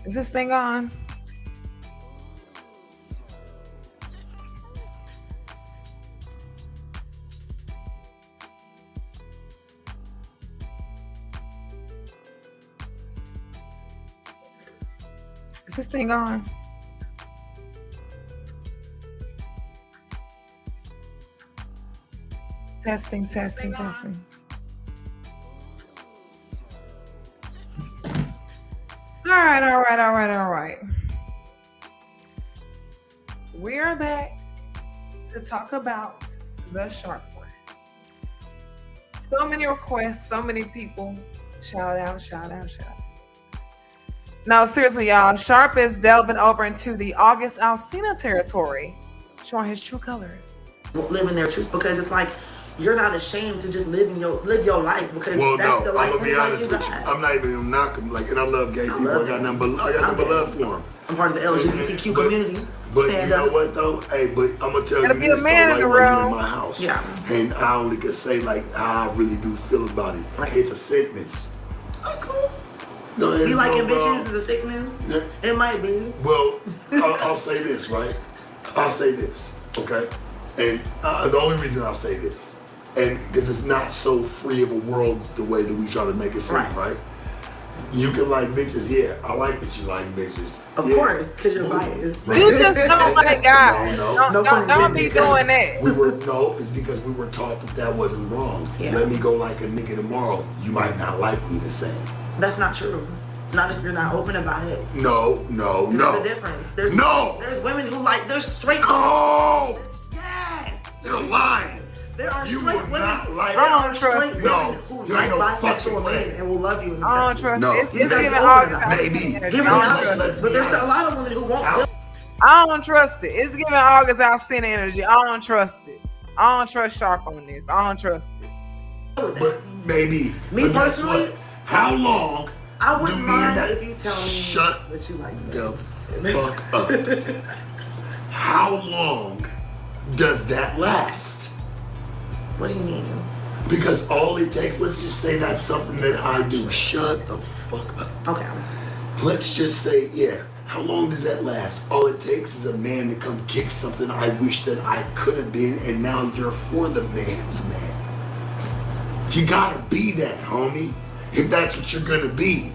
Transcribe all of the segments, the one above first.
Is this thing on? Is this thing on? Testing, testing, testing. All right. We're back to talk about the sharp one. So many requests, so many people. Shout out. No, seriously, y'all. Sharp is delving over into the August Alsina territory, showing his true colors. Living their truth, because it's like you're not ashamed to just live your life, because that's the I'm life gonna be honest with you. I'm not even gonna knock them. Like, and I love gay people. I got nothing but love for them. I'm part of the LGBTQ community. But you know what though? Hey, but I'm gonna tell you Gotta be a this man though, in the like, when you're room. in my house. Yeah. And I only can say like how I really do feel about it. Right. It's a sickness. Oh, it's cool. No, You liking bitches is a sickness? Yeah. It might be. Well, I'll say this, right? I'll say this, okay? And the only reason I'll say this, and because it's not so free of a world the way that we try to make it seem, right? You can like bitches, yeah. I like that you like bitches. Of course, because you're biased. You just don't like guys. Don't be doing that. It's because we were taught that wasn't wrong. Yeah. Let me go like a nigga tomorrow. You might not like me the same. That's not true. Not if you're not open about it. No. There's a difference. There's women who like, they're straight. Oh! Yes! You're lying. There are You straight would women. not like There are it. straight No. women who There like ain't no bisexual fucking way. men and will love you in the I don't sex. trust No. it. It's You gotta giving be open August about it. Maybe. Alsina. Give me I don't options. trust it. But there's a lot of women who won't. I don't trust it. It's giving August Alsina energy. I don't trust it. I don't trust Sharp on this. I don't trust it. But maybe. Me But guess personally, what? How long? I wouldn't do mind men if you tell me shut that you like the me. fuck up. How long does that last? What do you mean? Because all it takes, let's just say that's something that I do. Shut the fuck up. Okay. Let's just say, yeah. How long does that last? All it takes is a man to come kick something I wish that I could have been, and now you're for the man's man. You gotta be that, homie. If that's what you're gonna be.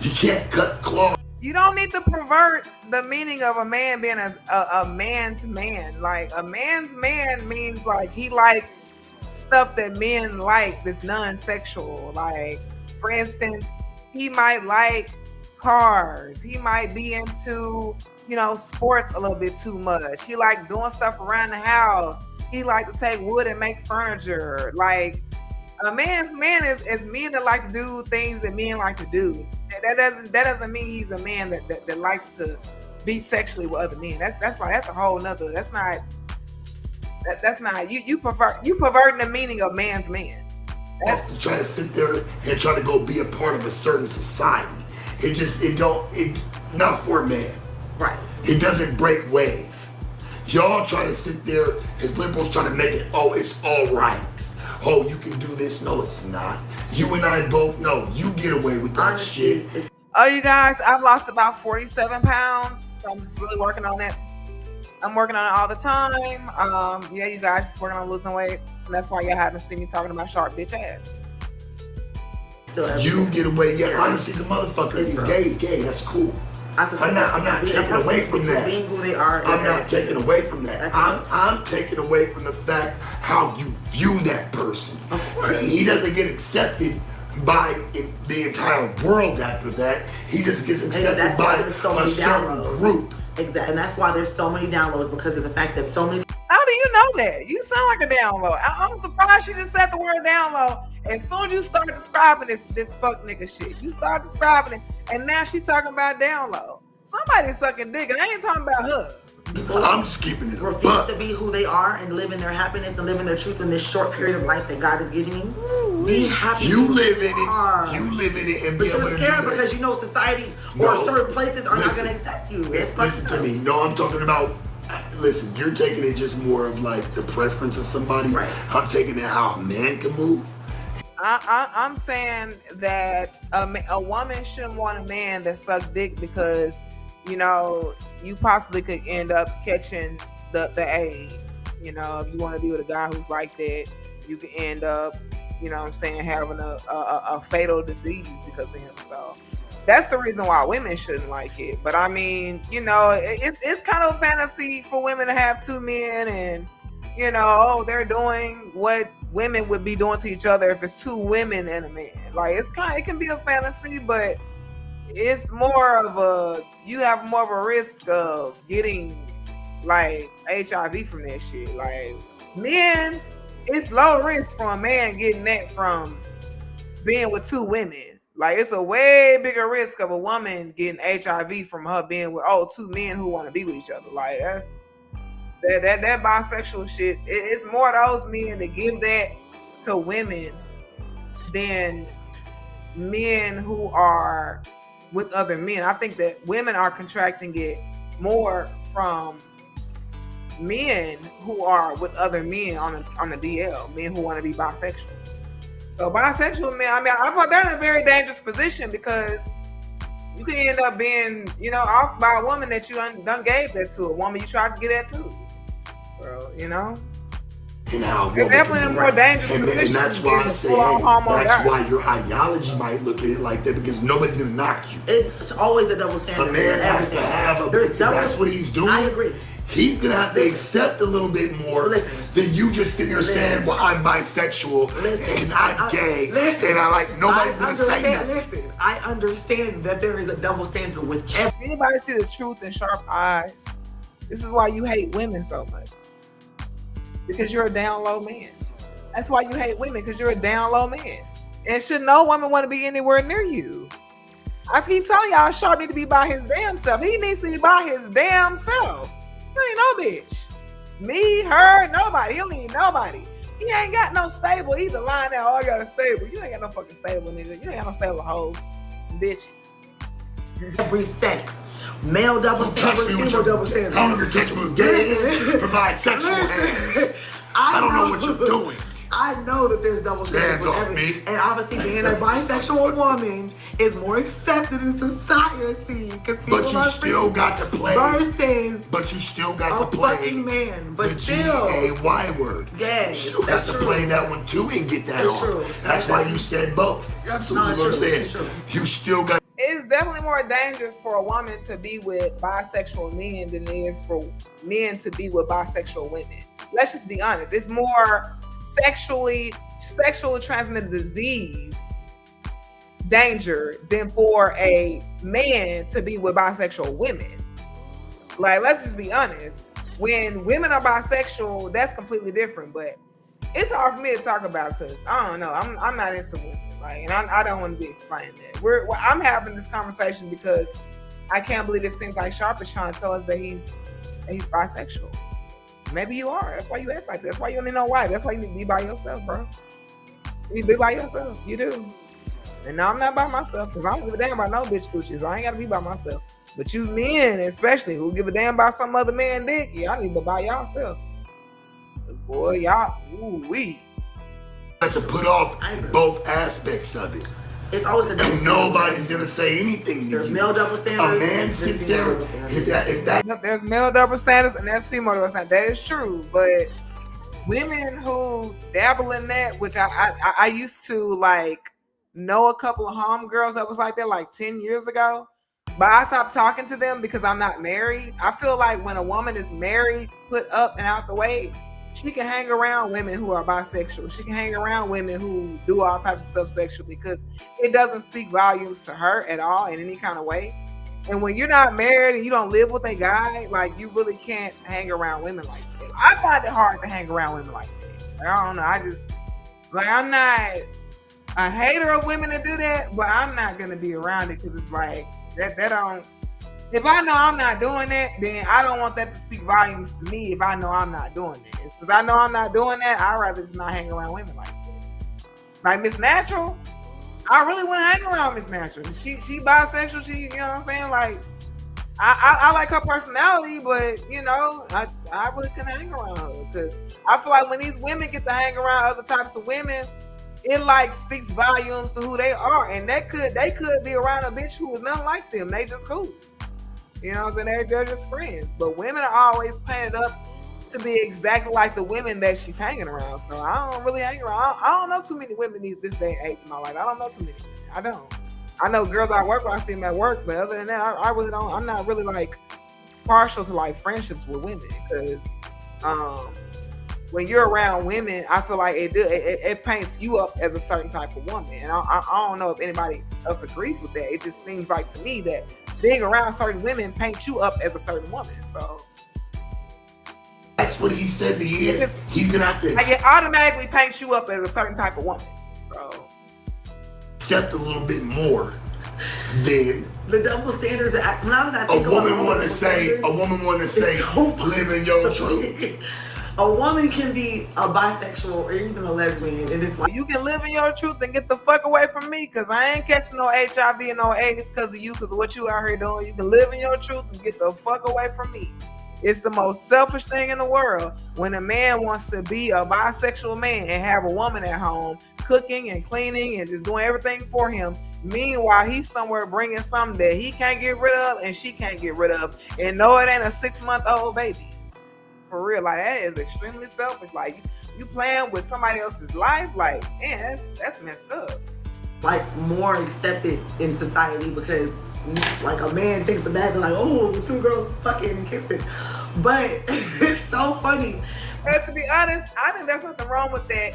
You can't cut claws. You don't need to pervert the meaning of a man being a man's man. Like, a man's man means like he likes stuff that men like that's non-sexual. Like, for instance, he might like cars. He might be into, sports a little bit too much. He like doing stuff around the house. He like to take wood and make furniture. Like, a man's man is men that like to do things that men like to do. That doesn't mean he's a man that likes to be sexually with other men. That's a whole nother. That's not you perverting the meaning of man's man. That's try to sit there and try to go be a part of a certain society. It not for a man. Right. It doesn't break wave. Y'all try to sit there as liberals try to make it, oh, it's all right. Oh, you can do this. No, it's not. You and I both know you get away with that shit. Oh, you guys, I've lost about 47 pounds. So I'm just really working on it. I'm working on it all the time. Yeah, you guys, just working on losing weight. And that's why y'all haven't seen me talking about sharp bitch ass. You get away. Yeah, honesty's a motherfucker. He's gay. That's cool. I'm not taking away from that. Being who they are. I'm not taking away from that. I'm taking away from the fact how you view that person. Of course. He doesn't get accepted by the entire world after that. He just gets accepted by a certain group. Exactly, and that's why there's so many downloads, because of the fact that so many. How do you know that? You sound like a download. I'm surprised you just said the word download. As soon as you start describing this fuck nigga shit, you start describing it, and now she talking about download. Somebody's sucking dick, and I ain't talking about her. I'm just keeping it. Refuse to be who they are and live in their happiness and live in their truth in this short period of life that God is giving you. Be happy. You live in it. You live in it, and but you're scared because you know society or certain places are not going to accept you. Listen to me. No, I'm talking about. Listen, you're taking it just more of like the preference of somebody. Right. I'm taking it how a man can move. I'm saying that a woman shouldn't want a man that suck dick because you know you possibly could end up catching the AIDS. You know, if you want to be with a guy who's like that, you can end up, you know what I'm saying, having a fatal disease because of him. So that's the reason why women shouldn't like it. But I mean, you know, it's kind of a fantasy for women to have two men, and you know, oh, they're doing what women would be doing to each other if it's two women and a man. Like it can be a fantasy, but it's more of a, you have more of a risk of getting like HIV from that shit. Like men, it's low risk for a man getting that from being with two women. Like it's a way bigger risk of a woman getting HIV from her being with two men who want to be with each other. Like that bisexual shit. It's more of those men that give that to women than men who are with other men. I think that women are contracting it more from men who are with other men on the DL, men who want to be bisexual. So bisexual men, I mean, I thought they're in a very dangerous position because you can end up being, you know, off by a woman that you done gave that to, a woman you tried to get that to. So, you know, And how they're definitely in a more dangerous position. And that's why I say, that's why your ideology might look at it like that, because nobody's gonna knock you. It's always a double standard. A man has to have a. There's double. That's what he's doing. I agree. He's gonna have to accept a little bit more than you just sitting here saying, "Well, I'm bisexual and I'm gay," and I like nobody's gonna say that. Listen, I understand that there is a double standard with anybody see the truth in sharp eyes. This is why you hate women so much, because you're a down low man. That's why you hate women, because you're a down low man. And should no woman want to be anywhere near you? I keep telling y'all, Sharp need to be by his damn self. He needs to be by his damn self. He ain't no bitch. Me, her, nobody. He don't need nobody. He ain't got no stable. Either lying there, I got a stable. You ain't got no fucking stable, nigga. You ain't got no stable hoes, bitches. every sex. Male double standards, female double standards. I don't know if you're touching with gay hands or bisexual hands. I don't know what you're doing. I know that there's double standards with everything. And obviously being a bisexual woman is more accepted in society. But you still got to play. Versus but you still got to play. Fucking man. But the still. G-A-Y word. Yes. You still got to play that one too and get that off. True. That's why you said both. Absolutely what I'm saying. You still got. It's definitely more dangerous for a woman to be with bisexual men than it is for men to be with bisexual women. Let's just be honest. It's more sexually transmitted disease danger than for a man to be with bisexual women. Like, let's just be honest. When women are bisexual, that's completely different. But it's hard for me to talk about because I don't know. I'm not into women. Like, and I don't want to be explaining that. I'm having this conversation because I can't believe it seems like Sharp is trying to tell us that he's bisexual. Maybe you are. That's why you act like that. That's why you don't need no wife. That's why you need to be by yourself, bro. You need to be by yourself. You do. And now I'm not by myself because I don't give a damn about no bitch coochies. So I ain't got to be by myself. But you men, especially, who give a damn about some other man dick, y'all need to be by yourself. Boy, y'all, ooh-wee. Have to put off both aspects of it. It's always a double and nobody's going to say anything. There's male double standards. A man sits there. There's male double standards and there's female double standards. That is true. But women who dabble in that, which I used to like know a couple of homegirls that was like that like 10 years ago. But I stopped talking to them because I'm not married. I feel like when a woman is married, put up and out the way, she can hang around women who are bisexual. She can hang around women who do all types of stuff sexually because it doesn't speak volumes to her at all in any kind of way. And when you're not married and you don't live with a guy, like you really can't hang around women like that. I find it hard to hang around women like that. Like, I don't know. I just, like, I'm not a hater of women that do that, but I'm not going to be around it because it's like, that don't, if I know I'm not doing that, then I don't want that to speak volumes to me if I know I'm not doing that. It's because I know I'm not doing that, I'd rather just not hang around women like that. Like Miss Natural, I really want to hang around Miss Natural. She bisexual, she, you know what I'm saying? Like, I like her personality, but, you know, I really couldn't hang around her because I feel like when these women get to hang around other types of women, it like speaks volumes to who they are, and they could be around a bitch who is nothing like them. They just cool. You know what I'm saying? They're just friends. But women are always painted up to be exactly like the women that she's hanging around. So I don't really hang around. I don't know too many women this day and age in my life. I don't know too many women. I don't. I know girls I work with, I see them at work, but other than that, I really don't. I'm not really like partial to like friendships with women because when you're around women, I feel like it paints you up as a certain type of woman, and I don't know if anybody else agrees with that. It just seems like to me that being around certain women paints you up as a certain woman. So that's what he says he is. He's gonna have to. Like it automatically paints you up as a certain type of woman. So accept a little bit more than the double standards. Now that I think a woman want to say, live in your truth. A woman can be a bisexual or even a lesbian, and it's like you can live in your truth and get the fuck away from me, cause I ain't catching no HIV and no AIDS cause of you, cause of what you out here doing. You can live in your truth and get the fuck away from me. It's the most selfish thing in the world when a man wants to be a bisexual man and have a woman at home cooking and cleaning and just doing everything for him. Meanwhile, he's somewhere bringing something that he can't get rid of and she can't get rid of, and no, it ain't a 6-month-old baby. For real, like that is extremely selfish. Like you playing with somebody else's life, like man, that's messed up. Like more accepted in society because like a man thinks of that and like, oh, 2 girls fucking and kissing. But it's so funny. And to be honest, I think there's nothing wrong with that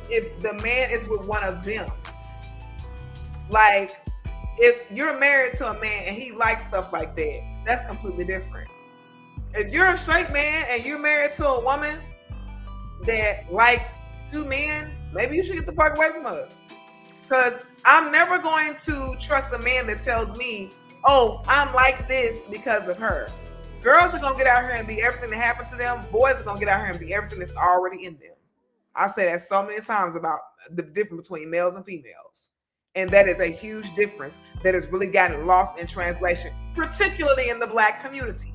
if the man is with one of them. Like if you're married to a man and he likes stuff like that, that's completely different. If you're a straight man and you're married to a woman that likes 2 men, maybe you should get the fuck away from her. Because I'm never going to trust a man that tells me, oh, I'm like this because of her. Girls are going to get out here and be everything that happened to them. Boys are going to get out here and be everything that's already in them. I say that so many times about the difference between males and females. And that is a huge difference that has really gotten lost in translation, particularly in the Black community.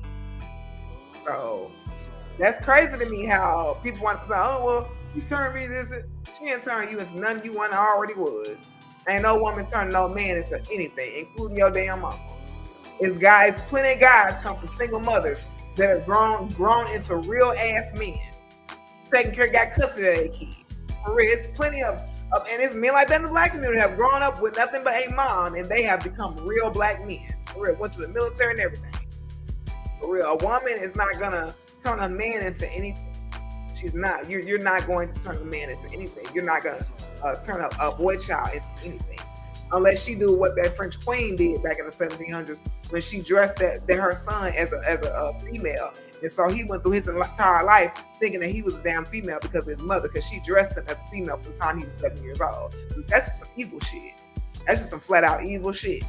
So that's crazy to me how people want to say, oh, well, you turned me this. She didn't turn you into nothing you want already was. Ain't no woman turning no man into anything, including your damn mama. It's guys, plenty of guys come from single mothers that have grown into real ass men. Taking care, got custody of their kids. For real, it's plenty of and it's men like that in the Black community have grown up with nothing but a mom and they have become real Black men. For real, went to the military and everything. For real, a woman is not gonna turn a man into anything. She's not. You're not going to turn a man into anything. You're not gonna turn a boy child into anything, unless she do what that French queen did back in the 1700s when she dressed her son as a female, and so he went through his entire life thinking that he was a damn female because of his mother, because she dressed him as a female from the time he was 7 years old. That's just some evil shit. That's just some flat out evil shit.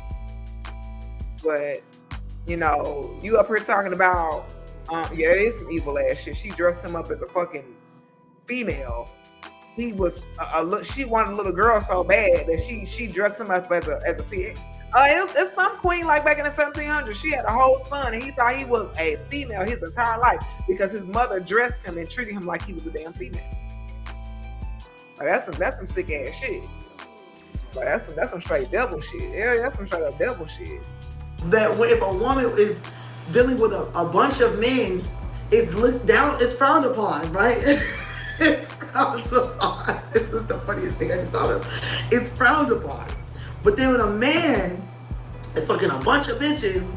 But you know, you up here talking about, yeah, it is some evil ass shit. She dressed him up as a fucking female. He was she wanted a little girl so bad that she dressed him up as a female. It's some queen like back in the 1700s. She had a whole son and he thought he was a female his entire life because his mother dressed him and treated him like he was a damn female. Like, that's some sick ass shit. Like, that's some straight devil shit. Yeah, that's some straight up devil shit. That if a woman is dealing with a bunch of men, it's looked down, it's frowned upon, right? It's frowned upon. This is the funniest thing I just thought of. It's frowned upon. But then when a man is fucking a bunch of bitches,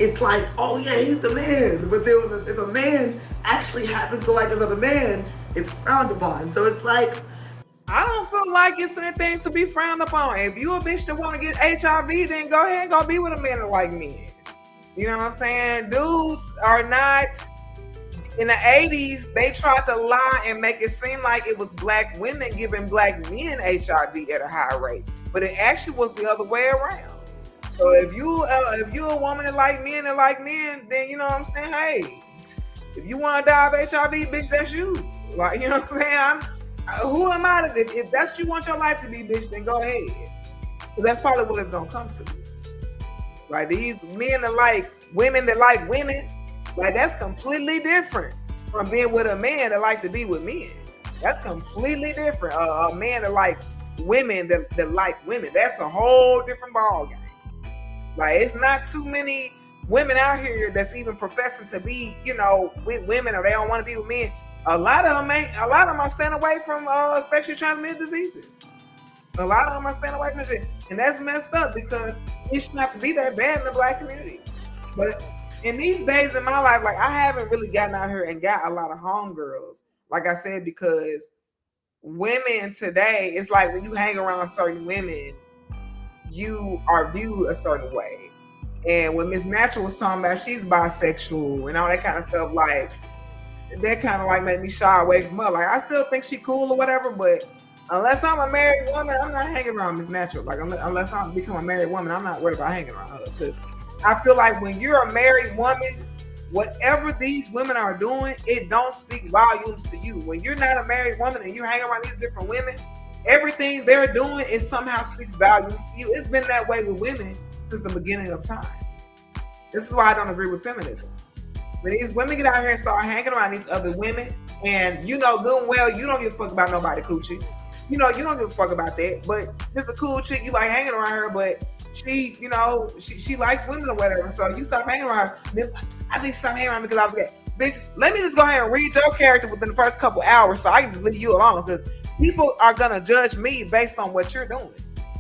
it's like, oh yeah, he's the man. But then if a man actually happens to like another man, it's frowned upon. So it's like, I don't feel like it's anything to be frowned upon. If you a bitch that want to get HIV, then go ahead and go be with a man that like men. You know what I'm saying? Dudes are not. In the 80s, they tried to lie and make it seem like it was Black women giving Black men HIV at a high rate, but it actually was the other way around. So if you a woman that like men, then you know what I'm saying. Hey, if you want to die of HIV, bitch, that's you. Like, you know what I'm saying? Who am I to, if that's what you want your life to be, bitch, then go ahead. Because that's probably what it's gonna come to. Like these men that like women, like that's completely different from being with a man that like to be with men. That's completely different. A man that like women that like women, that's a whole different ball game. Like, it's not too many women out here that's even professing to be, with women, or they don't want to be with men. A lot of them are staying away from sexually transmitted diseases. A lot of them are staying away from shit, and that's messed up because it should not be that bad in the Black community. But in these days in my life, like, I haven't really gotten out here and got a lot of homegirls. Like I said, because women today, it's like when you hang around certain women, you are viewed a certain way. And when Miss Natural was talking about she's bisexual and all that kind of stuff, like, that kind of like made me shy away from her. Like, I still think she cool or whatever, but unless I'm a married woman, I'm not hanging around Miss Natural. Like, unless I become a married woman, I'm not worried about hanging around her. Because I feel like when you're a married woman, whatever these women are doing, it don't speak volumes to you. When you're not a married woman and you're hanging around these different women, everything they're doing, it somehow speaks volumes to you. It's been that way with women since the beginning of time. This is why I don't agree with feminism. When these women get out here and start hanging around these other women, and you know good and well, you don't give a fuck about nobody coochie. You don't give a fuck about that. But this is a cool chick, you like hanging around her, but she, she likes women or whatever. So you stop hanging around her. Then I think she stopped hanging around me because I was gay. Bitch, let me just go ahead and read your character within the first couple hours so I can just leave you alone, because people are gonna judge me based on what you're doing.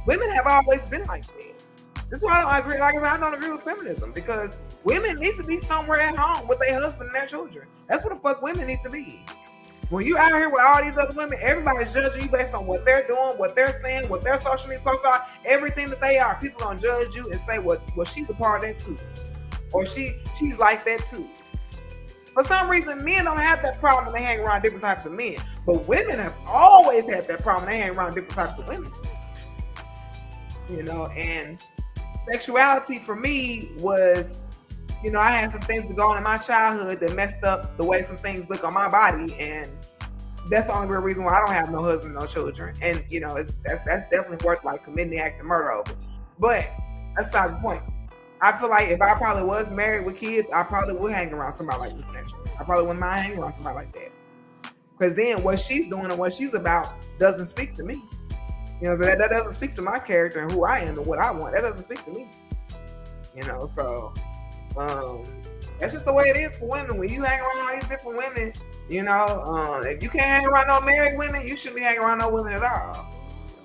Women have always been like that. This is why I don't agree. Like I said, I don't agree with feminism, because women need to be somewhere at home with their husband and their children. That's what the fuck women need to be. When you out here with all these other women, everybody's judging you based on what they're doing, what they're saying, what their social media posts are, everything that they are. People gonna judge you and say, well, she's a part of that too, or she's like that too. For some reason, men don't have that problem when they hang around different types of men, but women have always had that problem. They hang around different types of women, and sexuality for me was, I had some things to go on in my childhood that messed up the way some things look on my body, and that's the only real reason why I don't have no husband, no children. And that's definitely worth like committing the act of murder over. But that's besides the point. I feel like if I probably was married with kids, I probably would hang around somebody like Miss Natural. I probably wouldn't mind hanging around somebody like that, because then what she's doing and what she's about doesn't speak to me. So that doesn't speak to my character and who I am and what I want. That doesn't speak to me. So that's just the way it is for women. When you hang around all these different women, if you can't hang around no married women, you shouldn't be hanging around no women at all.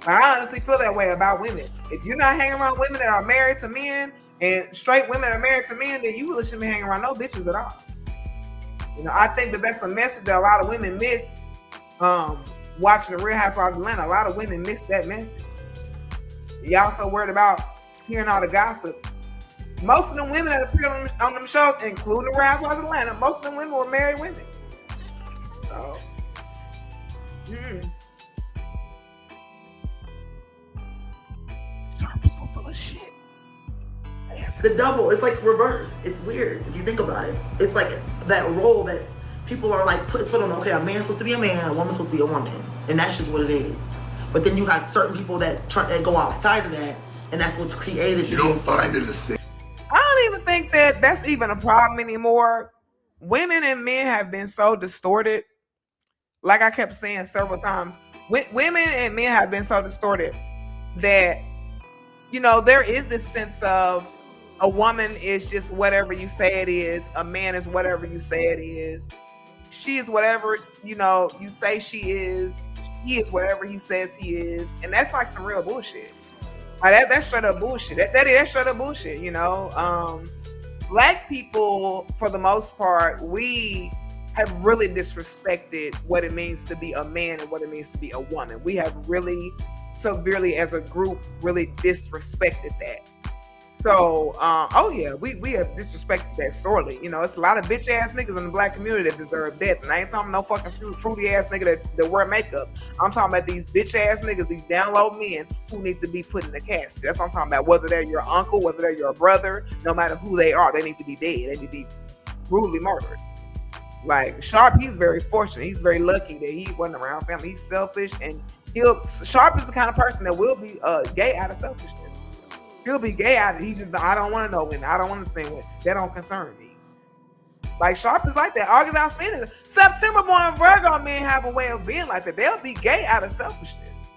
I honestly feel that way about women. If you're not hanging around women that are married to men, and straight women are married to men, then you really shouldn't be hanging around no bitches at all. I think that's a message that a lot of women missed watching The Real Housewives of Atlanta. A lot of women missed that message. Y'all so worried about hearing all the gossip. Most of them women that appeared on them shows, including The Real Housewives of Atlanta, most of them women were married women. So, Sharp's so full of shit. The double, it's like reverse. It's weird if you think about it. It's like that role that people are like put on. Okay, a man's supposed to be a man, a woman's supposed to be a woman, and that's just what it is. But then you got certain people that go outside of that, and that's what's created. You don't find it the same. I don't even think that that's even a problem anymore. Women and men have been so distorted. Like I kept saying several times, women and men have been so distorted that, there is this sense of a woman is just whatever you say it is. A man is whatever you say it is. She is whatever, you say she is. He is whatever he says he is. And that's like some real bullshit. Like that's straight up bullshit. That's straight up bullshit, Black people, for the most part, we have really disrespected what it means to be a man and what it means to be a woman. We have really severely, as a group, really disrespected that. So, we have disrespected that sorely. It's a lot of bitch ass niggas in the Black community that deserve death. And I ain't talking no fucking fruity ass nigga that wear makeup. I'm talking about these bitch ass niggas, these down low men who need to be put in the casket. That's what I'm talking about. Whether they're your uncle, whether they're your brother, no matter who they are, they need to be dead. They need to be brutally murdered. Like Sharp, he's very fortunate. He's very lucky that he wasn't around family. He's selfish, and Sharp is the kind of person that will be gay out of selfishness. He'll be gay out of it. I don't want to know women. I don't understand women. That don't concern me. Like Sharp is like that. August Alsina. September born Virgo men have a way of being like that. They'll be gay out of selfishness.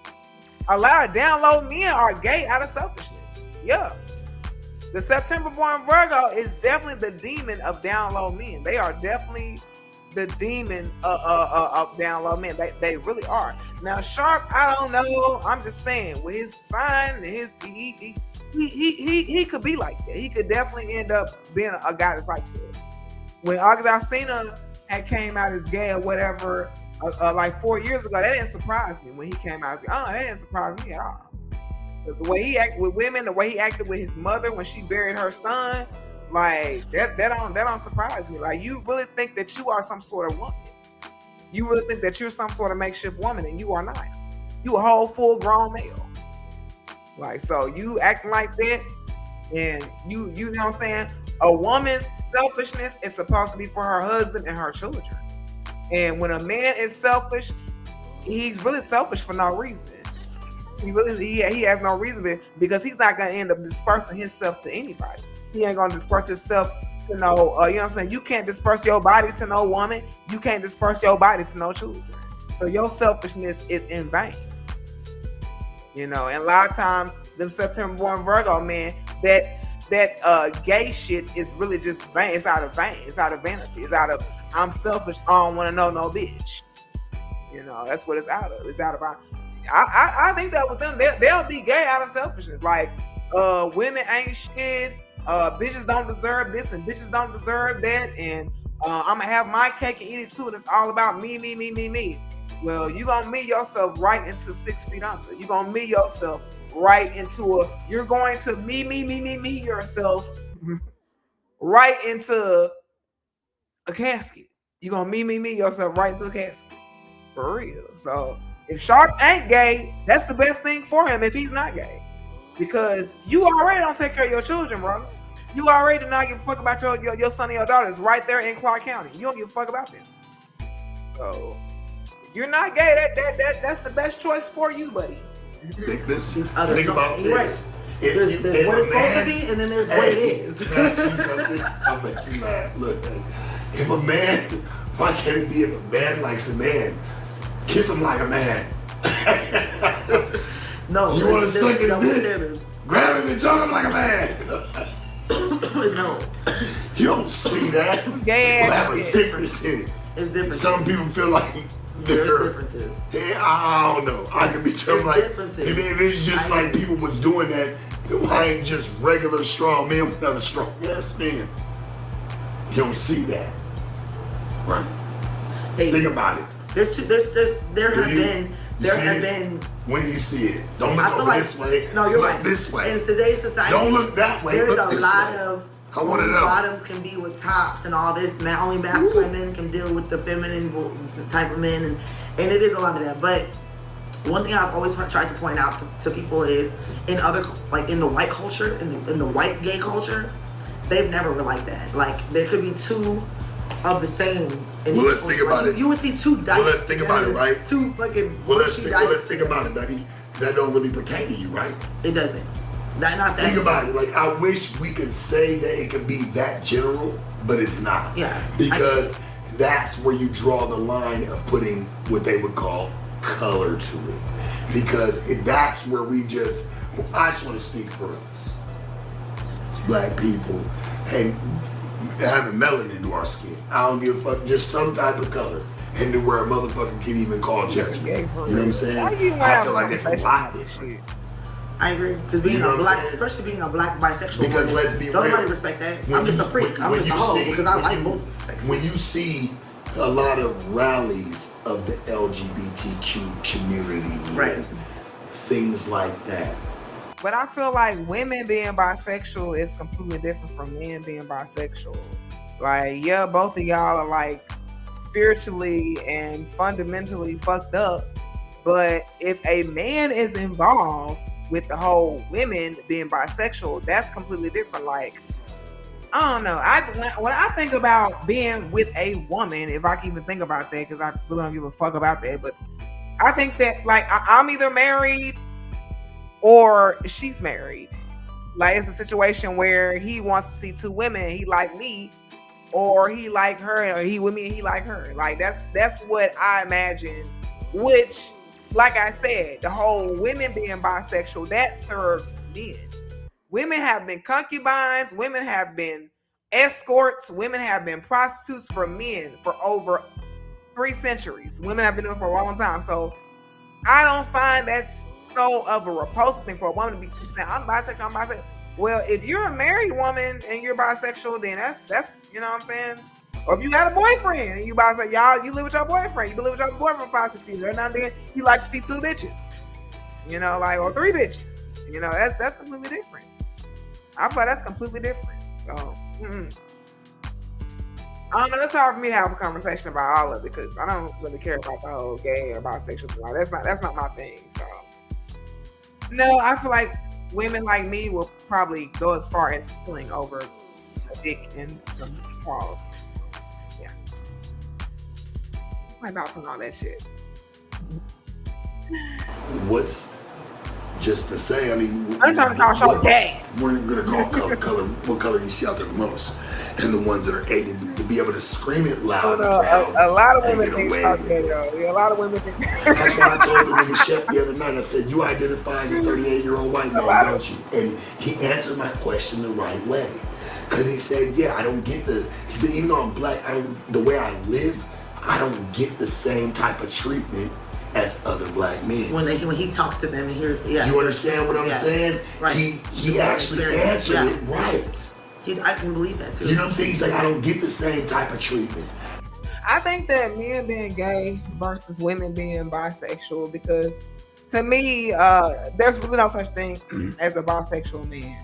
A lot of down low men are gay out of selfishness. Yeah. The September born Virgo is definitely the demon of down low men. They are definitely the demon of down low men. They really are. Now Sharp, I don't know. I'm just saying with his sign and he could be like that. He could definitely end up being a guy that's like that. When August Alsina had came out as gay or whatever, like 4 years ago, that didn't surprise me when he came out as gay. That didn't surprise me at all. Because the way he acted with women, the way he acted with his mother when she buried her son, like that don't surprise me. Like you really think that you are some sort of woman. You really think that you're some sort of makeshift woman, and you are not. You a whole full grown male. Like, so you acting like that, and you know what I'm saying? A woman's selfishness is supposed to be for her husband and her children. And when a man is selfish, he's really selfish for no reason. He has no reason because he's not gonna end up dispersing himself to anybody. He ain't gonna disperse himself to no, you know what I'm saying? You can't disperse your body to no woman. You can't disperse your body to no children. So your selfishness is in vain. You know, and a lot of times them September born Virgo men, that gay shit is really just vain. It's out of vain. It's out of vanity. It's out of I'm selfish. I don't want to know no bitch. You know, that's what it's out of. It's out of I think that with them, they'll be gay out of selfishness. Like women ain't shit. Bitches don't deserve this and bitches don't deserve that. And I'm gonna have my cake and eat it too. And it's all about me. Well, you gonna me yourself right into 6 feet under. You gonna me yourself right into you're going to me yourself right into a casket. You're gonna me yourself right into a casket. For real. So if Sharp ain't gay, that's the best thing for him if he's not gay. Because you already don't take care of your children, bro. You already do not give a fuck about your son and your daughters right there in Clark County. You don't give a fuck about them. So you're not gay. That's the best choice for you, buddy. Think about this. There's what it's supposed to be, and then there's what it is. Can I ask you something? I'll make you laugh. Look, if a man, why can't it be if a man likes a man, kiss him like a man? No, you want to suck his dick? Grab him and choke him like a man. No, you don't see that. Yeah, we'll have a sickness in it. It's different. Some people feel like there's differences. Yeah, I don't know. I could be telling like if it's just like people was doing that, why ain't just regular strong men with another strong ass man? You don't see that, right? Think about it. There have been. When you see it, don't look over this way. No, you're look right. This way. In today's society, don't look that way. There's look a lot of bottoms can be with tops and all this. Only masculine men can deal with the feminine type of men, and it is a lot of that. But one thing I've always tried to point out to people is in other, like in the white culture, in the white gay culture, they've never been like that. Like there could be two of the same. Well, let's think about it. You would see two dykes. Well, let's think about it, right? Two fucking. Well, let's think about it, buddy. That don't really pertain to you, right? It doesn't. Not that. Think about it. Like I wish we could say that it could be that general, but it's not. Yeah. Because that's where you draw the line of putting what they would call color to it. Because that's where I just want to speak for us. It's black people and having melanin into our skin. I don't give a fuck, just some type of color. And to where a motherfucker can even call judgment. You know what I'm saying? I feel like it's a lot different. I agree. Because being a black, especially being a black bisexual because woman, let's be real. Nobody respect that. I'm just a freak. I'm just a hoe because I like both sexes. When you see a lot of rallies of the LGBTQ community, right? Things like that. But I feel like women being bisexual is completely different from men being bisexual. Like, yeah, both of y'all are like spiritually and fundamentally fucked up. But if a man is involved with the whole women being bisexual, that's completely different. Like, I don't know. When I think about being with a woman, if I can even think about that, because I really don't give a fuck about that, but I think that like I'm either married or she's married. Like it's a situation where he wants to see two women, he like me, or he like her, or he with me and he like her. Like that's what I imagine. Which, like I said, the whole women being bisexual, that serves men. Women have been concubines, women have been escorts, women have been prostitutes for men for over 3 centuries. Women have been doing it for a long time. So I don't find that's so of a repulsive thing for a woman to be saying, I'm bisexual, I'm bisexual. Well, if you're a married woman and you're bisexual, then that's you know what I'm saying? Or if you got a boyfriend and you bisexual, y'all, you live with your boyfriend, you live with your boyfriend for 5-6 years. Every now and then you like to see 2 bitches. You know, like, or 3 bitches. You know, that's completely different. I feel like that's completely different. So I don't know. It's hard for me to have a conversation about all of it because I don't really care about the whole gay or bisexual thing. Like, that's not my thing. So no, I feel like women like me will probably go as far as pulling over a dick and some balls. Yeah, my thoughts on all that shit. What's just to say? I mean, I'm trying to call y'all gay. We're gonna call color. What color you see out there the most, and the ones that are able to be able to scream it loud. A lot of women think y'all gay, though. A lot of women think. That's why I told the nigga chef the other night. I said, "You identify as a 38-year-old white man, don't you?" And he answered my question the right way, because he said, "Yeah, I don't get the." He said, "Even though I'm black, the way I live, I don't get the same type of treatment as other black men." When he talks to them and hears, you understand what I'm saying? Right. He actually answered it right. I can believe that too. You know what I'm saying? He's like, I don't get the same type of treatment. I think that men being gay versus women being bisexual, because to me, there's really no such thing as a bisexual man.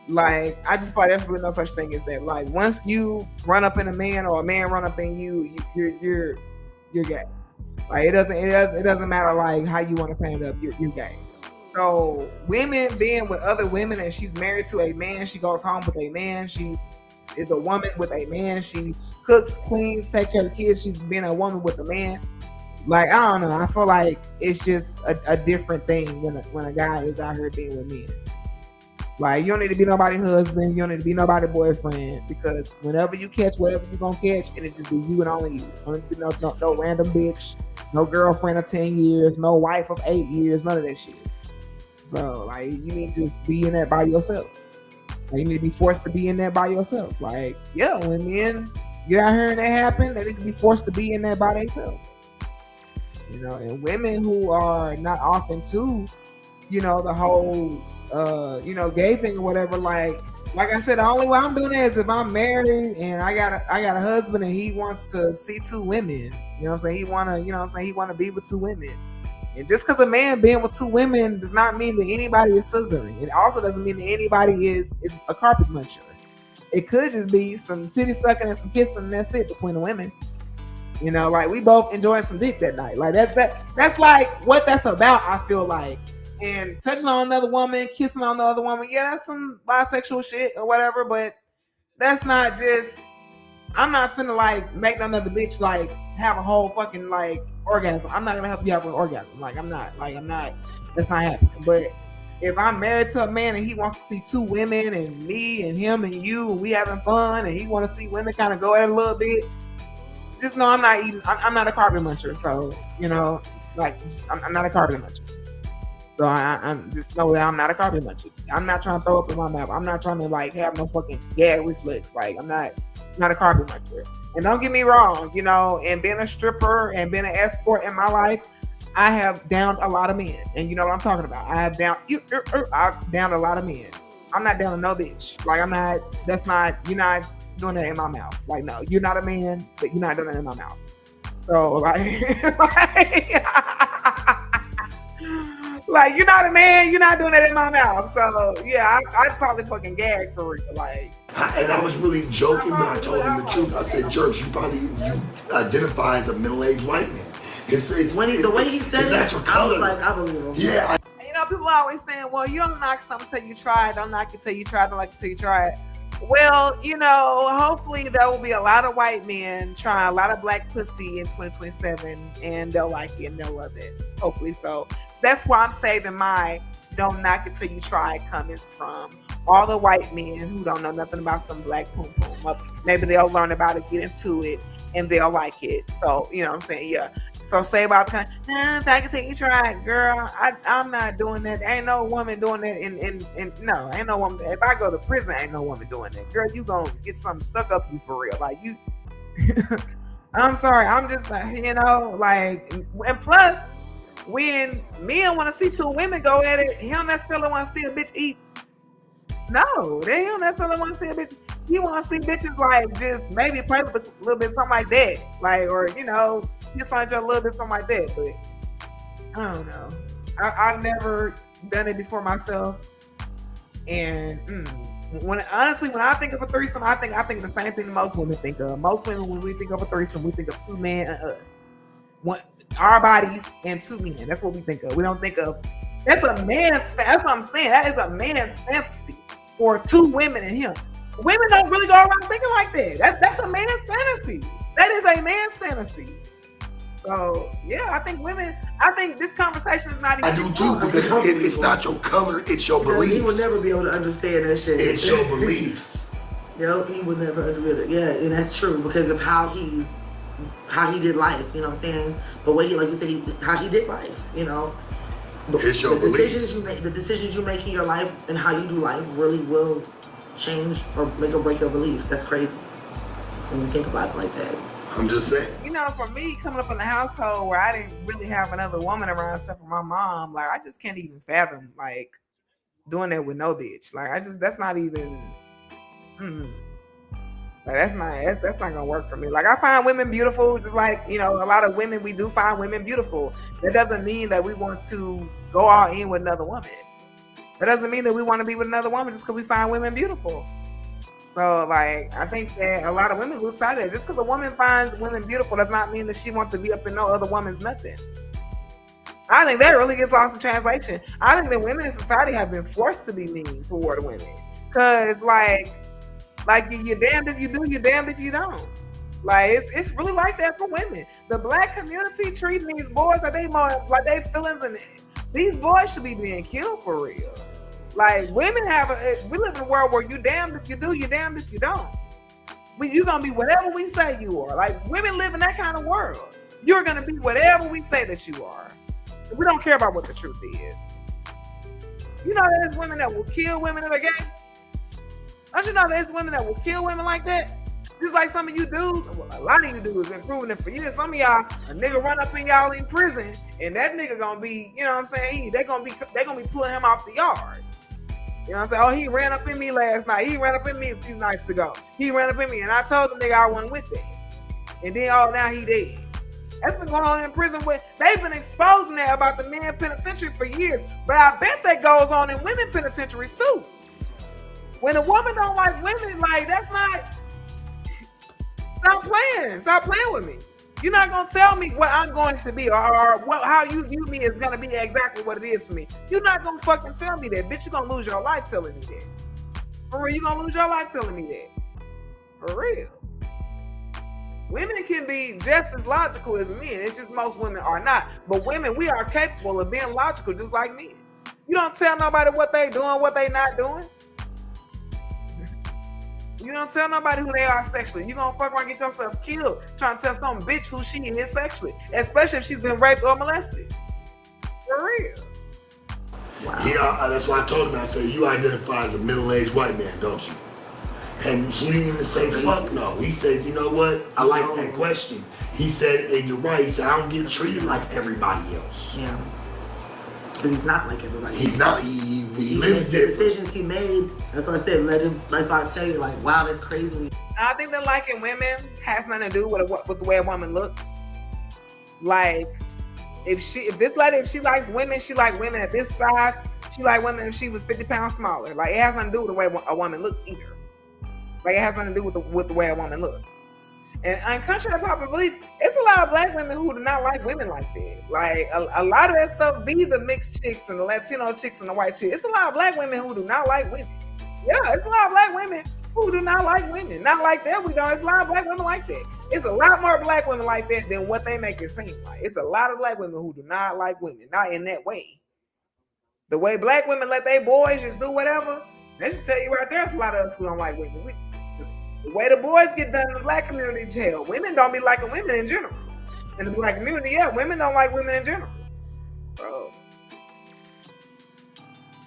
Like, I just feel like there's really no such thing as that. Like, once you run up in a man or a man run up in you, you're gay. Like, it doesn't matter like how you want to paint it up. You're gay. So women being with other women, and she's married to a man, she goes home with a man, she is a woman with a man, she cooks, cleans, take care of the kids, she's been a woman with a man. Like, I don't know, I feel like it's just a different thing when a guy is out here being with men. Like, you don't need to be nobody's husband, you don't need to be nobody's boyfriend, because whenever you catch whatever you're gonna catch, it'll just be you and only you. Don't be no random bitch, no girlfriend of 10 years, no wife of 8 years, none of that shit. So, like, you need to just be in that by yourself. Like, you need to be forced to be in that by yourself. Like, yeah, when men get out here and that happen, they need to be forced to be in that by themselves. You know, and women who are not often to, you know, the whole, gay thing or whatever, like I said, the only way I'm doing that is if I'm married and I got a husband and he wants to see 2 women. You know what I'm saying? He wanna be with 2 women. And just because a man being with 2 women does not mean that anybody is scissoring. It also doesn't mean that anybody is a carpet muncher. It could just be some titty sucking and some kissing, and that's it between the women. You know, like, we both enjoying some dick that night. Like, that's like what that's about, I feel like. And touching on another woman, kissing on the other woman, yeah, that's some bisexual shit or whatever, but that's not just, I'm not finna like make another bitch like have a whole fucking like orgasm. I'm not gonna help you have an orgasm. I'm not, that's not happening. But if I'm married to a man and he wants to see 2 women and me and him and you, and we having fun, and he want to see women kind of go at it a little bit, just know I'm not a carpet muncher. So, you know, like, I'm not a carpet muncher. So I'm just know that I'm not a carpet muncher. I'm not trying to throw up in my mouth. I'm not trying to like have no fucking gag reflex. Like, I'm not a carpet muncher. And don't get me wrong, you know, and being a stripper and being an escort in my life, I have downed a lot of men. And you know what I'm talking about. I've downed a lot of men. I'm not down to no bitch. Like, you're not doing that in my mouth. Like, no, you're not a man, but you're not doing that in my mouth. So, like, you're not a man, you're not doing that in my mouth. So, yeah, I'd probably fucking gag for real. Like, and I was really joking when I told him the truth. I said, George, you identify as a middle-aged white man. The way he said it, I was like, I believe him. Yeah. You know, people are always saying, well, you don't knock something till you try it. Don't knock it till you try it. Don't like it till you try it. Well, you know, hopefully there will be a lot of white men trying a lot of black pussy in 2027, and they'll like it and they'll love it. Hopefully so. That's why I'm saving my don't knock it till you try it comments from all the white men who don't know nothing about some black poom poom. Maybe they'll learn about it, get into it, and they'll like it. So, you know what I'm saying? Yeah. So say about the kind, I can take you try it, girl. I'm not doing that. Ain't no woman doing that. No, ain't no woman. If I go to prison, ain't no woman doing that. Girl, you gonna get something stuck up you for real. Like you, I'm sorry. I'm just like, like, and plus, when men want to see two women go at it, he don't necessarily want to see a bitch eat. No, they don't necessarily want to see a bitch. He want to see bitches like just maybe play with a little bit, something like that, like, or get on each other a little bit, something like that. But I don't know. I've never done it before myself, and when I think of a threesome, I think of the same thing most women think of. Most women, when we think of a threesome, we think of two men and us, our bodies and two men. That's what we think of. We don't think of that's a man's. That's what I'm saying. That is a man's fantasy, or two women and him. Women don't really go around thinking like that. That's a man's fantasy. That is a man's fantasy. So yeah, I think this conversation is not even. I do too, because it's not your color, it's your beliefs. He will never be able to understand that shit. It's your beliefs. Yep, he would never understand it. Yeah, and that's true because of how he did life. You know what I'm saying? The way like you said, how he did life. It's your beliefs. The decisions you make in your life and how you do life really will change or make or break your beliefs. That's crazy when you think about it like that. I'm just saying. For me, coming up in a household where I didn't really have another woman around except for my mom, like I just can't even fathom like doing that with no bitch. Like that's not even. Like that's not gonna work for me. Like I find women beautiful, just like a lot of women, we do find women beautiful. That doesn't mean that we want to go all in with another woman. That doesn't mean that we want to be with another woman just because we find women beautiful. So, like, I think that a lot of women lose sight of it. Just because a woman finds women beautiful does not mean that she wants to be up in no other woman's nothing. I think that really gets lost in translation. I think that women in society have been forced to be mean toward women. Because, like you're damned if you do, you're damned if you don't. Like, it's really like that for women. The black community treating these boys like they feelings, and these boys should be being killed for real. Like, women we live in a world where you damned if you do, you're damned if you don't. You're going to be whatever we say you are. Like, women live in that kind of world. You're going to be whatever we say that you are. We don't care about what the truth is. There's women that will kill women that are gay. Don't you know there's women that will kill women like that? Just like some of you dudes, well, a lot of you dudes been proving it for years. Some of y'all, a nigga run up in y'all in prison, and that nigga gonna be, you know what I'm saying? They gonna be pulling him off the yard. You know what I'm saying? Oh, he ran up in me last night. He ran up in me a few nights ago. He ran up in me, and I told the nigga I wasn't with that. And then, now he dead. That's been going on in prison. They've been exposing that about the men penitentiary for years, but I bet that goes on in women penitentiaries too. When a woman don't like women, like that's not. Stop playing with me. You're not gonna tell me what I'm going to be, or how you view me is gonna be exactly what it is for me. You're not gonna fucking tell me that, bitch. You're gonna lose your life telling me that. For real, you're gonna lose your life telling me that. For real. Women can be just as logical as men. It's just most women are not. But women, we are capable of being logical just like men. You don't tell nobody what they doing, what they not doing. You don't tell nobody who they are sexually. You gonna fuck around and get yourself killed trying to tell some bitch who she is sexually, especially if she's been raped or molested. For real. Wow. Yeah, that's why I told him. I said, you identify as a middle-aged white man, don't you? And he didn't even say fuck no. He said, you know what? I like that question. He said, and you're right. He said, I don't get treated like everybody else. Yeah. Because he's not like everybody. He's not. He lives different. The decisions he made. That's what I said. That's why I tell you, like, wow, that's crazy. I think that liking women has nothing to do with the way a woman looks. Like, if she likes women, she like women at this size. She like women if she was 50 pounds smaller. Like, it has nothing to do with the way a woman looks either. Like, it has nothing to do with the way a woman looks. And contrary to popular belief, it's a lot of black women who do not like women like that. Like, a lot of that stuff be the mixed chicks and the Latino chicks and the white chicks. It's a lot of black women who do not like women. Yeah, it's a lot of black women who do not like women. Not like that, we don't. It's a lot of black women like that. It's a lot more black women like that than what they make it seem like. It's a lot of black women who do not like women. Not in that way. The way black women let their boys just do whatever, That should tell you right there. There's a lot of us who don't like women. The way the boys get done in the black community jail, women don't be liking women in general. In the black community, yeah, women don't like women in general. So,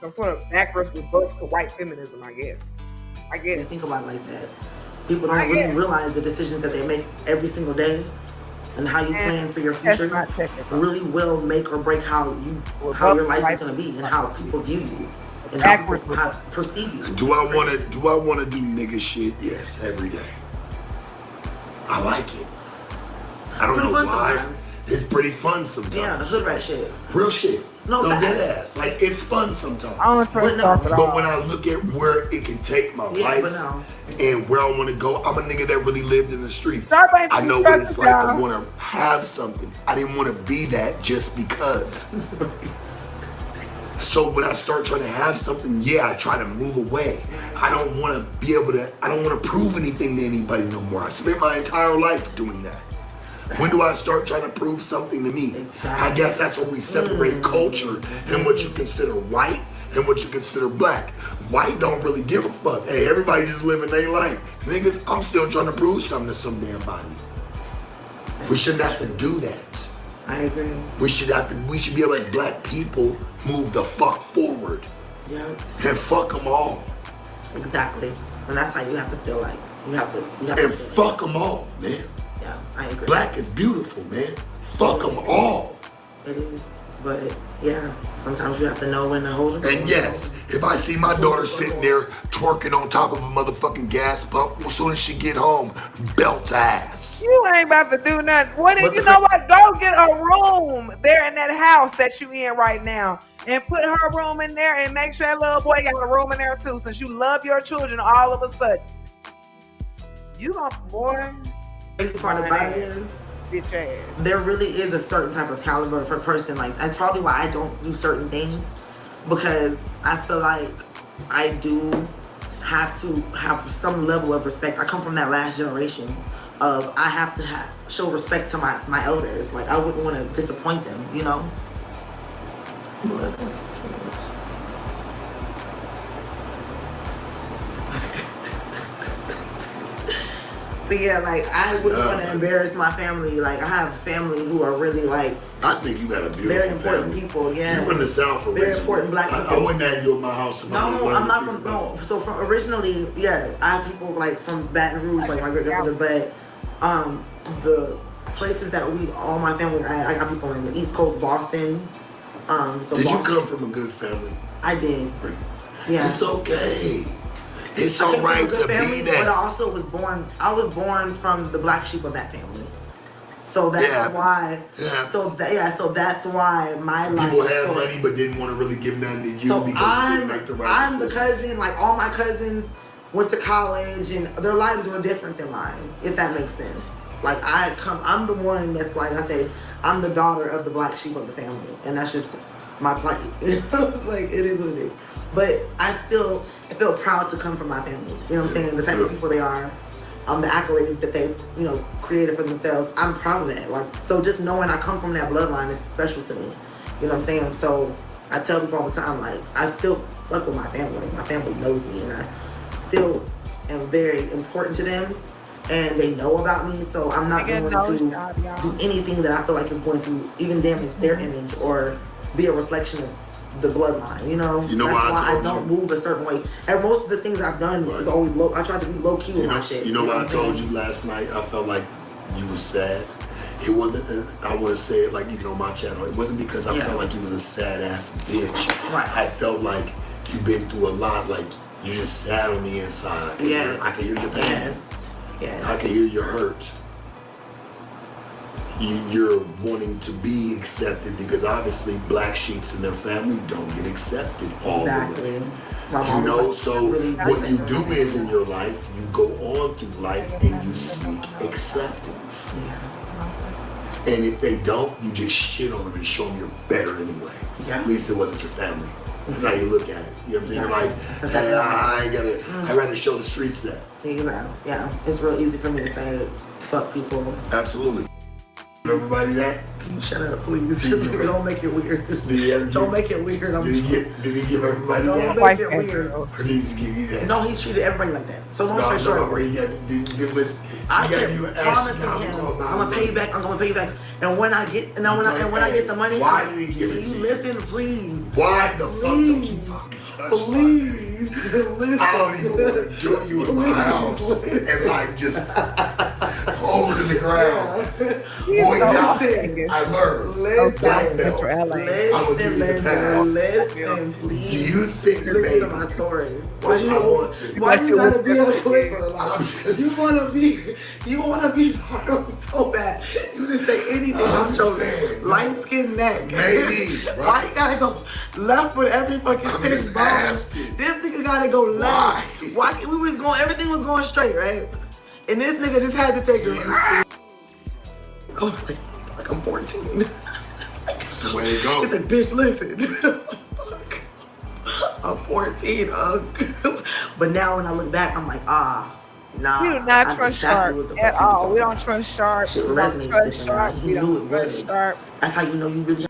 some sort of backwards rebirth to white feminism, I guess. I get You it. think about it like that. People don't really realize the decisions that they make every single day and how you plan for your future really will make or break how your life is going to be and how people view you and how people perceive you. Do I want to do nigga shit? Yes, every day. I like it. I don't know why. Sometimes. It's pretty fun sometimes. Yeah, hood rat shit. Real shit. No dead ass. Like, it's fun sometimes. I don't but when I look at where it can take my life and where I want to go, I'm a nigga that really lived in the streets. I know what it's like to want to have something. I didn't want to be that just because. So when I start trying to have something, I try to move away. I don't want to prove anything to anybody no more. I spent my entire life doing that. When do I start trying to prove something to me? Exactly. I guess that's where we separate culture and what you consider white and what you consider black. White don't really give a fuck. Hey, everybody just living their life. Niggas, I'm still trying to prove something to some damn body. We shouldn't have to do that. I agree. We should be able as black people move the fuck forward. Yeah. And fuck them all. Exactly. And that's how you have to feel like. You have to and fuck them all, man. Yeah, I agree. Black is beautiful, man. Fuck them all. It is. But yeah, sometimes you have to know when to hold them. And yes, if I see my daughter sitting there twerking on top of a motherfucking gas pump, as soon as she get home, belt ass. You ain't about to do nothing. You know what? Go get a room there in that house that you in right now. And put her room in there and make sure that little boy got a room in there too. Since you love your children all of a sudden. You gonna, boy. The part about it is, bitch ass. There really is a certain type of caliber for a person. Like, that's probably why I don't do certain things, because I feel like I do have to have some level of respect. I come from that last generation of I have to show respect to my elders. Like, I wouldn't want to disappoint them, you know? But that's But yeah, like, I wouldn't want to embarrass my family. Like, I have family who are really, like, I think you got a beautiful very important family. People, yeah. You're from the South originally. Very important black people. I wouldn't have you at my house. No, I'm not from, no. So from originally, yeah, I have people, like, from Baton Rouge, like my great grandmother, but the places that all my family, I got people in the East Coast, Boston. So did you come from a good family? I did. Yeah. It's okay. It's all right to family, be that. But I also was born from the black sheep of that family. So that's why. So that's why my life. People had money but didn't want to really give nothing to you because you didn't make the right I'm the cousin. Like, all my cousins went to college and their lives were different than mine. If that makes sense. Like, I'm the one that's, like I say, I'm the daughter of the black sheep of the family, and that's just my plight. Like, it is what it is. But I feel proud to come from my family. You know what I'm saying? The type of people they are, the accolades that they, created for themselves. I'm proud of that. Like, so just knowing I come from that bloodline is special to me. You know what I'm saying? So I tell people all the time, like, I still fuck with my family. Like, my family knows me, and I still am very important to them, and they know about me. So I'm not going to do anything that I feel like is going to even damage their image or be a reflection of the bloodline, that's why I don't move a certain way. And most of the things I've done is always low. I try to be low key with my shit. You know what I told you last night? I felt like you was sad. It wasn't. I want to say it like even on my channel. It wasn't because I felt like you was a sad ass bitch. Right. I felt like you've been through a lot. Like, you're just sad on the inside. I can hear your pain. Yes. I can hear your hurt. You're wanting to be accepted because obviously black sheeps and their family don't get accepted all the way. So what you do is in your life, you go on through life and you seek acceptance. Yeah. And if they don't, you just shit on them and show them you're better anyway. Yeah. At least it wasn't your family. That's how you look at it. You know what I'm saying? You're like, hey, I ain't gotta, I'd rather show the streets that. Exactly. Yeah. It's real easy for me to say, fuck people. Absolutely. Everybody that? Can you shut up, please? Don't make it weird. Don't make it weird. Did he give everybody Don't that? make it weird. Or did he just give you that? No, he treated everybody like that. So long story short, I kept promising him, I'm gonna pay you back. I'm gonna pay you back. And when I get, and when I get the money, why did he give it to you? Listen, please. Why the fuck don't you fucking touch Please, listen. I don't even want to do you in my house and like just hold it in the ground. Boy, I learned. Listen, please. Do you think listen to my story? Why you gotta be a clipper? You wanna be part of it so bad. You didn't say anything. I'm joking. Light skin neck. Maybe. Why you gotta go left with every fucking thing, bro? This nigga gotta go left. Why? Everything was going straight, right? And this nigga just had to take it. I was like I'm 14. That's the way to go. He's like, bitch, listen. I'm 14, But now when I look back, I'm like, nah. We do not trust Sharp at all. We don't trust Sharp. We don't trust Sharp. We don't trust Sharp. That's how you know you really.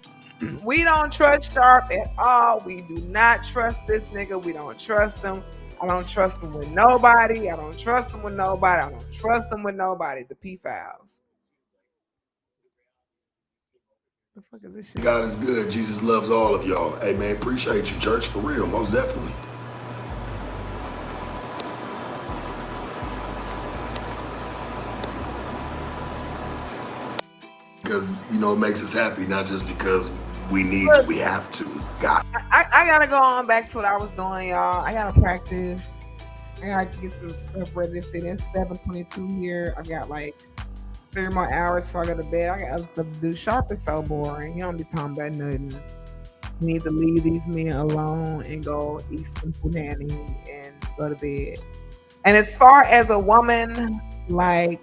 We don't trust Sharp at all. We do not trust this nigga. We don't trust him. I don't trust him with nobody. I don't trust him with nobody. I don't trust him with nobody. The P-Files. The fuck is this shit? God is good. Jesus loves all of y'all. Hey man, appreciate you, church, for real, most definitely. Because it makes us happy, not just because we need to, we have to. God. I gotta go on back to what I was doing, y'all. I gotta practice. I gotta get some stuff ready to sit in 7:22 here. I got like 3 more hours before I go to bed. I got other stuff to do. Sharp is so boring. He don't be talking about nothing. You need to leave these men alone and go eat some punani and go to bed. And as far as a woman, like